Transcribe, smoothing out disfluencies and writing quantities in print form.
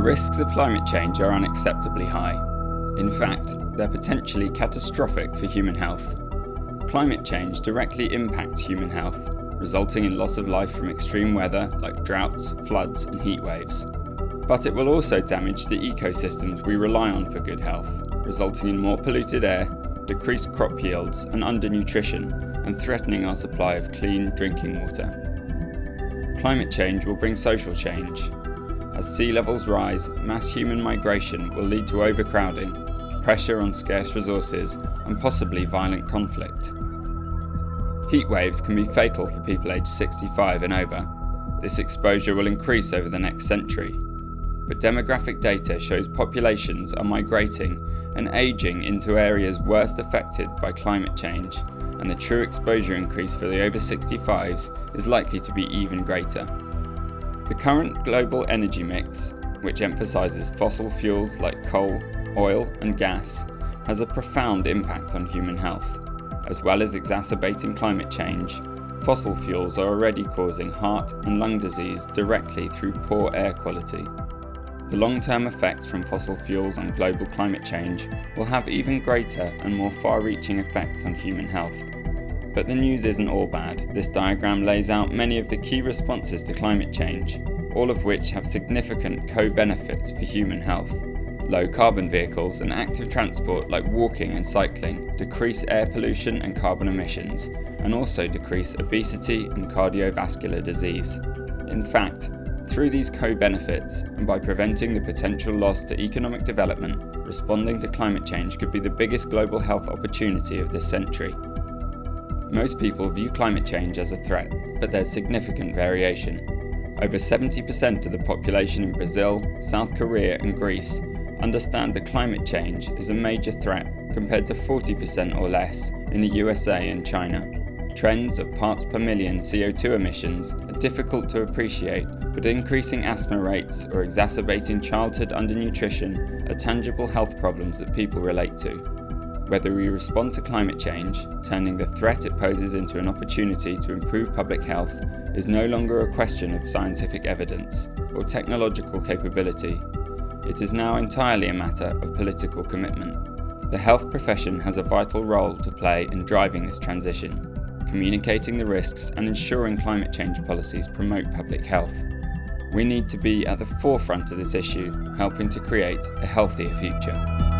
risks of climate change are unacceptably high. In fact, they're potentially catastrophic for human health. Climate change directly impacts human health, resulting in loss of life from extreme weather like droughts, floods, and heat waves. But it will also damage the ecosystems we rely on for good health, resulting in more polluted air, decreased crop yields, and undernutrition, and threatening our supply of clean drinking water. Climate change will bring social change. As sea levels rise, mass human migration will lead to overcrowding, pressure on scarce resources, and possibly violent conflict. Heat waves can be fatal for people aged 65 and over. This exposure will increase over the next century. But demographic data shows populations are migrating and aging into areas worst affected by climate change, and the true exposure increase for the over 65s is likely to be even greater. The current global energy mix, which emphasises fossil fuels like coal, oil, and gas, has a profound impact on human health. As well as exacerbating climate change, fossil fuels are already causing heart and lung disease directly through poor air quality. The long-term effects from fossil fuels on global climate change will have even greater and more far-reaching effects on human health. But the news isn't all bad. This diagram lays out many of the key responses to climate change, all of which have significant co-benefits for human health. Low carbon vehicles and active transport like walking and cycling decrease air pollution and carbon emissions, and also decrease obesity and cardiovascular disease. In fact, through these co-benefits, and by preventing the potential loss to economic development, responding to climate change could be the biggest global health opportunity of this century. Most people view climate change as a threat, but there's significant variation. Over 70% of the population in Brazil, South Korea, and Greece understand that climate change is a major threat, compared to 40% or less in the USA and China. Trends of parts per million CO2 emissions are difficult to appreciate, but increasing asthma rates or exacerbating childhood undernutrition are tangible health problems that people relate to. Whether we respond to climate change, turning the threat it poses into an opportunity to improve public health, is no longer a question of scientific evidence or technological capability. It is now entirely a matter of political commitment. The health profession has a vital role to play in driving this transition, communicating the risks and ensuring climate change policies promote public health. We need to be at the forefront of this issue, helping to create a healthier future.